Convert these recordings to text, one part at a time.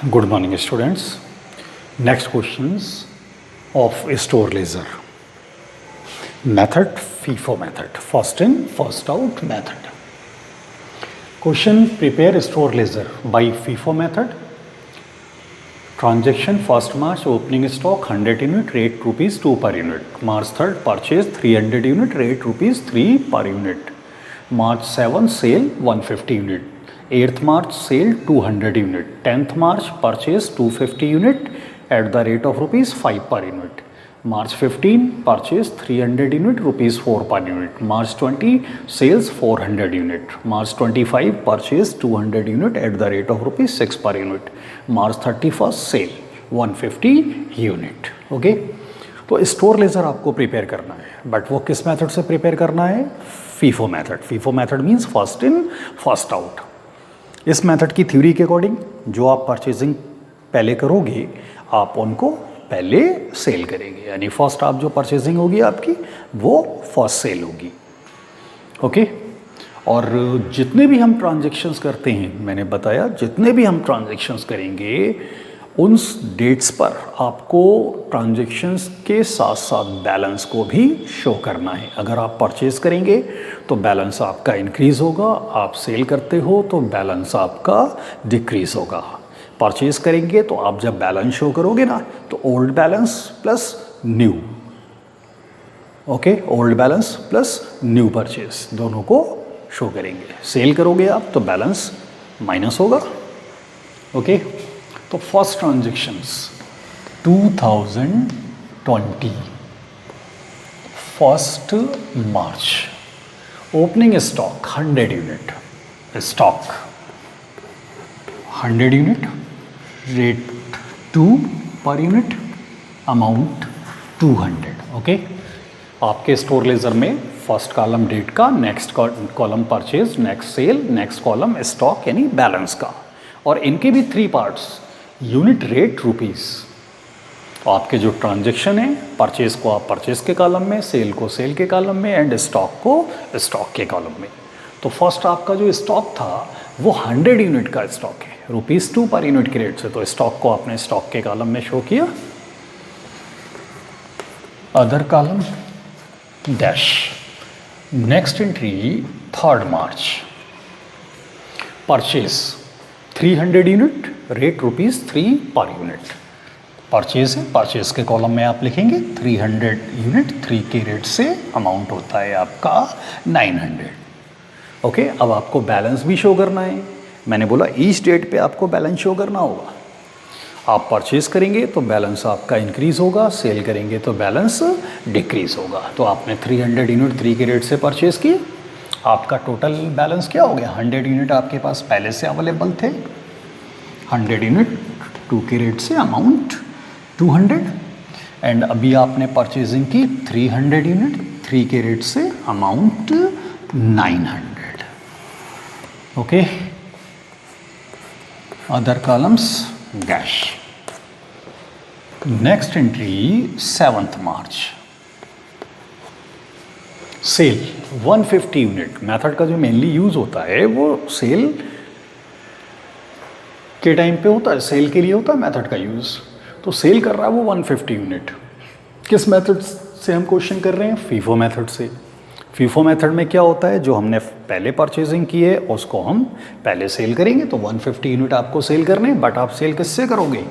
Good morning, students. Next questions of store laser. Method, FIFO method. First in, first out method. Question: prepare store laser by FIFO method. Transaction: 1st March opening stock 100 unit, rate rupees 2 per unit. March 3rd purchase 300 unit, rate rupees 3 per unit. March 7 sale 150 unit. 8th March sale 200 unit. 10th March purchase 250 unit at the rate of rupees 5 per unit. March 15 purchase 300 unit, rupees 4 per unit. March 20 sales 400 unit. March 25 purchase 200 unit at the rate of rupees 6 per unit. March 31st sale 150 unit. Okay, तो store laser आपको prepare करना है, but वो किस method से prepare करना है? FIFO method. FIFO method means first in first out. इस मेथड की थ्योरी के अकॉर्डिंग जो आप परचेजिंग पहले करोगे आप उनको पहले सेल करेंगे, यानी फर्स्ट आप जो परचेजिंग होगी आपकी वो फर्स्ट सेल होगी. ओके, और जितने भी हम ट्रांजैक्शंस करते हैं, मैंने बताया जितने भी हम ट्रांजैक्शंस करेंगे उन डेट्स पर आपको ट्रांजैक्शंस के साथ साथ बैलेंस को भी शो करना है. अगर आप परचेज करेंगे तो बैलेंस आपका इंक्रीज़ होगा, आप सेल करते हो तो बैलेंस आपका डिक्रीज़ होगा. परचेज करेंगे तो आप जब बैलेंस शो करोगे ना तो old balance plus new, okay, old balance plus new purchase दोनों को शो करेंगे. सेल करोगे आप तो बैलेंस माइनस होगा. ओके, तो first transactions 2020 1st March opening stock 100 unit, stock 100 unit, rate 2 per unit, amount 200. Okay, आपके स्टोर लेजर में फर्स्ट कॉलम डेट का, next column purchase, next sale, next column stock यानी balance का, और इनके भी 3 पार्ट्स, यूनिट, रेट, रुपीस. तो आपके जो ट्रांजैक्शन है, परचेज को आप परचेज के कॉलम में, सेल को सेल के कॉलम में, एंड स्टॉक को स्टॉक के कॉलम में. तो फर्स्ट आपका जो स्टॉक था वो 100 यूनिट का स्टॉक है, रुपीस 2 पर यूनिट के रेट से. तो स्टॉक को आपने स्टॉक के कॉलम में शो किया. Other column dash. Next entry 3rd March purchase 300 unit, rate rupees 3 per unit. Purchase है, परचेज के कॉलम में आप लिखेंगे 300 यूनिट, 3 के रेट से अमाउंट होता है आपका 900. ओके, अब आपको बैलेंस भी शो करना है. मैंने बोला ईच डेट पे आपको बैलेंस शो करना होगा. आप परचेज करेंगे तो बैलेंस आपका इंक्रीज़ होगा, सेल करेंगे तो बैलेंस डिक्रीज़ होगा. तो आपने 300 यूनिट 3 के रेट से परचेज किए, आपका टोटल बैलेंस क्या हो गया? 100 यूनिट आपके पास पहले से अवेलेबल थे, 100 यूनिट 2 के रेट से अमाउंट 200, एंड अभी आपने परचेजिंग की 300 यूनिट 3 के रेट से amount 900. Okay, other columns dash. Next entry 7th मार्च सेल 150 यूनिट. मेथड का जो मेनली यूज होता है वो सेल के टाइम पे होता है, सेल के लिए होता है मेथड का यूज. तो सेल कर रहा है वो 150 यूनिट. किस मेथड से हम क्वेश्चन कर रहे हैं? फीफो मेथड से. फीफो मेथड में क्या होता है, जो हमने पहले परचेजिंग की है उसको हम पहले सेल करेंगे. तो 150 यूनिट आपको सेल करने, बट आप सेल किससे करोगे?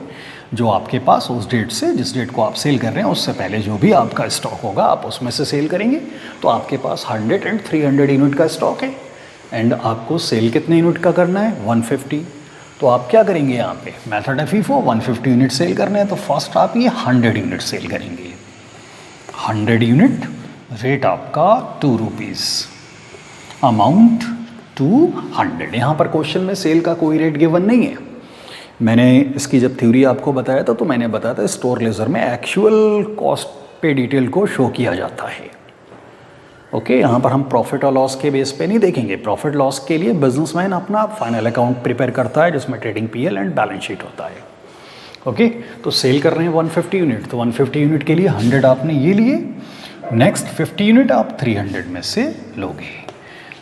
जो आपके पास उस डेट से, जिस डेट को आप सेल कर रहे हैं उससे पहले जो भी आपका स्टॉक होगा आप उसमें से सेल करेंगे. तो आपके पास 100 एंड 300 यूनिट का स्टॉक है, एंड आपको सेल कितने यूनिट का करना है? 150. तो आप क्या करेंगे यहाँ पे? मेथड है फीफो, 150 यूनिट सेल करने हैं तो फर्स्ट आप ये 100 यूनिट सेल करेंगे. 100 यूनिट, रेट आपका 2 रुपीज़, अमाउंट 200. यहाँ पर क्वेश्चन में सेल का कोई रेट गिवन नहीं है. मैंने इसकी जब थ्योरी आपको बताया था तो मैंने बताया था स्टोर लेजर में एक्चुअल कॉस्ट पे डिटेल को शो किया जाता है. ओके, यहाँ पर हम प्रॉफिट और लॉस के बेस पे नहीं देखेंगे. प्रॉफिट लॉस के लिए बिजनेसमैन अपना फाइनल अकाउंट प्रिपेयर करता है जिसमें trading PL and balance sheet होता है. ओके, तो सेल कर रहे हैं 150 यूनिट, तो 150 यूनिट के लिए 100 आपने ये लिए, नेक्स्ट 50 यूनिट आप 300 में से लोगे.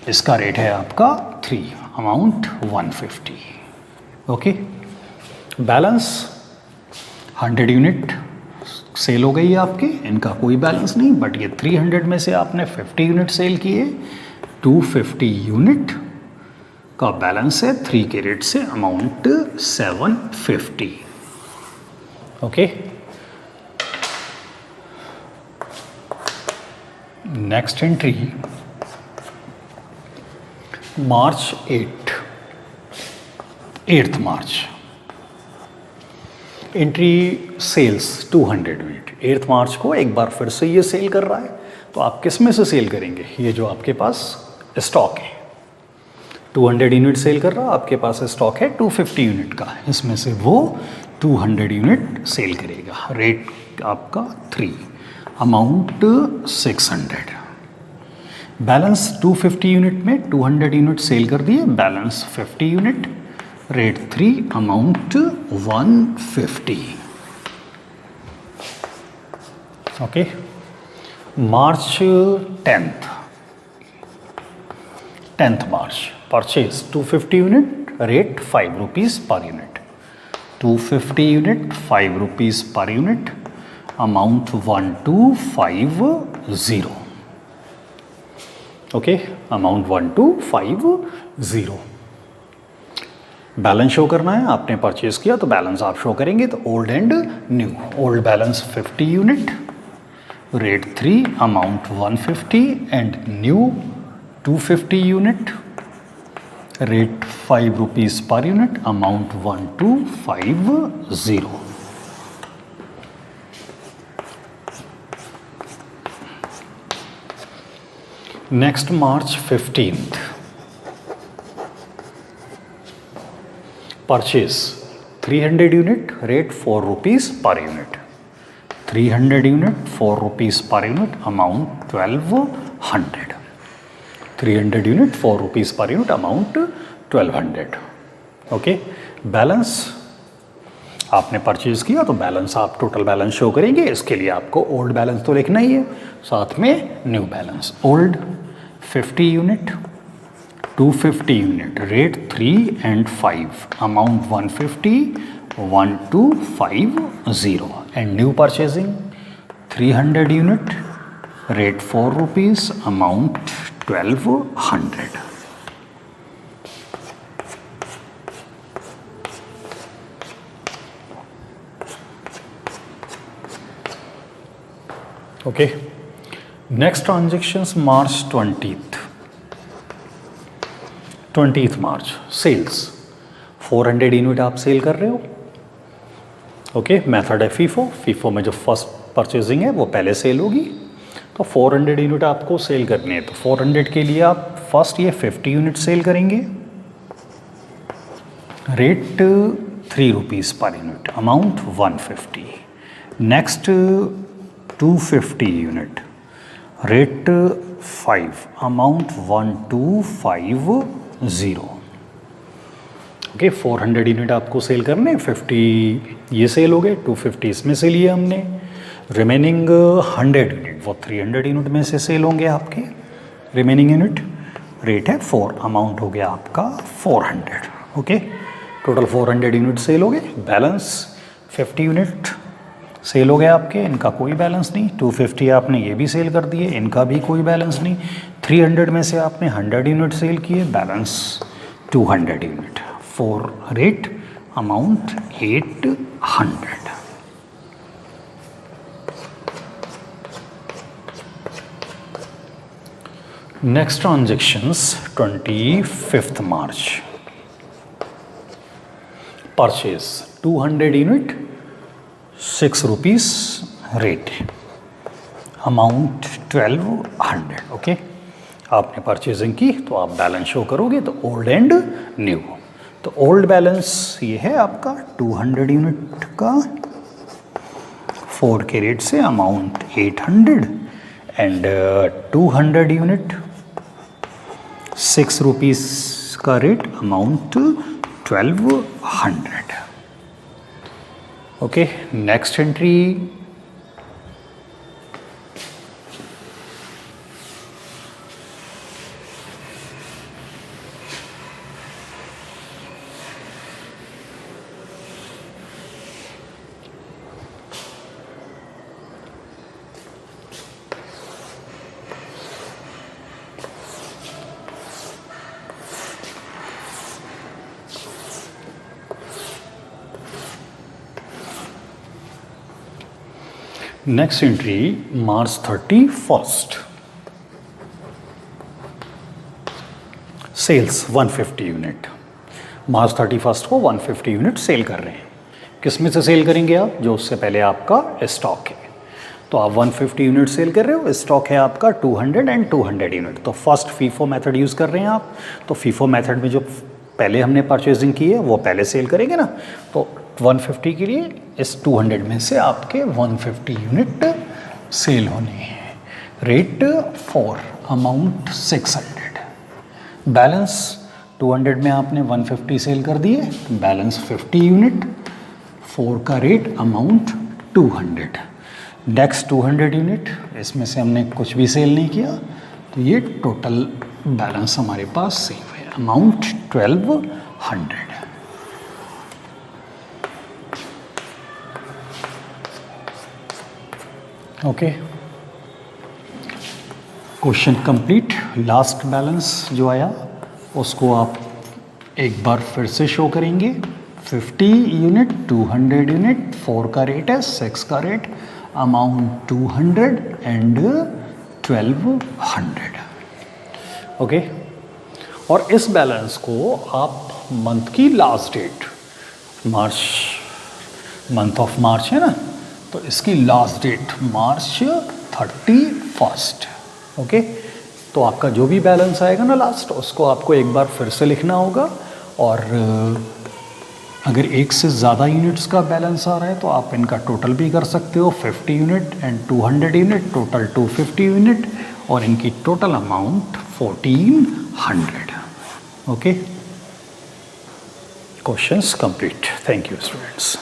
इसका रेट है आपका 3, amount 150. Okay, balance 100 unit sale हो गई है आपकी, इनका कोई बैलेंस नहीं, बट ये 300 में से आपने 50 यूनिट सेल किए, 250 यूनिट का बैलेंस है, 3 कैरेट से अमाउंट 750। ओके, नेक्स्ट एंट्री मार्च 8th मार्च, एंट्री सेल्स 200 यूनिट। 8th मार्च को एक बार फिर से ये सेल कर रहा है, तो आप किस में से सेल करेंगे? ये जो आपके पास स्टॉक है 200 यूनिट सेल कर रहा है, आपके पास स्टॉक है 250 यूनिट का, इसमें से वो 200 यूनिट सेल करेगा। रेट आपका 3, अमाउंट 600। बैलेंस 250 यूनिट में 200 यूनिट सेल कर दिए, balance 50 unit, rate 3, amount 150। Okay, March 10th March, purchase 250 unit, rate 5 rupees per unit, 250 unit 5 rupees per unit, amount 1250। Okay, amount 1250। Balance show करना है, आपने purchase किया तो बैलेंस आप शो करेंगे, तो old and new. Old balance 50 unit, rate 3, amount 150, and new 250 unit, rate 5 rupees per unit, amount 1250। Next March 15th, purchase 300 unit, rate 4 rupees per unit, 300 unit 4 rupees per unit, amount 1200। 300 unit 4 rupees per unit, amount 1200। Okay, balance आपने purchase किया तो balance आप total balance show करेंगे, इसके लिए आपको old balance तो लिखना ही है, साथ में new balance. Old 50 unit, 250 unit, rate 3 and 5, amount 150, 1250, and new purchasing 300 unit, rate 4 rupees, amount 1200। Okay, next transactions March 20th March, sales 400 unit आप सेल कर रहे हो। ओके, मेथड है फीफो। फीफो में जो फर्स्ट परचेजिंग है वो पहले सेल होगी, तो 400 यूनिट आपको सेल करनी है, तो 400 के लिए आप फर्स्ट ये 50 यूनिट सेल करेंगे, rate 3 rupees per unit, amount 150। Next 250 unit, rate 5, amount 1250। Okay, 400 unit आपको सेल करने, 50 ये सेल हो गए, 250 इसमें से लिए हमने, रिमेनिंग 100 यूनिट वो 300 यूनिट में से सेल होंगे आपके। रिमेनिंग यूनिट रेट है 4, अमाउंट हो गया आपका 400। ओके, टोटल 400 यूनिट सेल हो गए, बैलेंस 50 यूनिट सेल हो गया आपके, इनका कोई बैलेंस नहीं। 250 आपने ये भी सेल कर दिए, इनका भी कोई बैलेंस नहीं। 300 में से आपने 100 यूनिट सेल किए, balance 200 unit, 4 rate, amount 800। Next transactions 25th March, purchase 200 unit 6 rupees rate, amount 1200। Okay, आपने परचेजिंग की तो आप बैलेंस शो करोगे, तो ओल्ड एंड न्यू। तो ओल्ड बैलेंस ये है आपका 200 यूनिट का 4 के रेट से, अमाउंट 800, एंड 200 यूनिट 6 रुपीज़ का rate, amount 1200। Okay, next entry next entry March 31st, sales 150 unit. March 31st को 150 यूनिट सेल कर रहे हैं। किस में से सेल करेंगे आप? जो उससे पहले आपका स्टॉक है। तो आप 150 यूनिट सेल कर रहे हो, स्टॉक है आपका 200 एंड 200 यूनिट। तो फर्स्ट फीफो मेथड यूज़ कर रहे हैं आप। तो फीफो मेथड में जो पहले हमने परचेजिंग की है वो पहले सेल करेंगे ना। तो 150 के लिए इस 200 में से आपके 150 यूनिट सेल होने हैं। Rate 4, amount 600। बैलेंस 200 में आपने 150 सेल कर दिए, बैलेंस 50 यूनिट, 4 का रेट, अमाउंट 200। नेक्स्ट 200 यूनिट, इसमें से हमने कुछ भी सेल नहीं किया, तो ये टोटल बैलेंस हमारे पास सेव है, amount 1200। Okay, question complete. Last balance जो आया उसको आप एक बार फिर से शो करेंगे। 50 यूनिट, 200 यूनिट, 4 का रेट है, 6 का रेट, अमाउंट 200 एंड 1200। ओके, और इस बैलेंस को आप मंथ की last date, March, month of March है ना, तो इसकी लास्ट डेट मार्च 31st। ओके, तो आपका जो भी बैलेंस आएगा ना लास्ट, उसको आपको एक बार फिर से लिखना होगा। और अगर एक से ज़्यादा यूनिट्स का बैलेंस आ रहा है तो आप इनका टोटल भी कर सकते हो। 50 unit and 200 unit, total 250 unit, और इनकी total amount 1400। Okay, questions complete. Thank you students.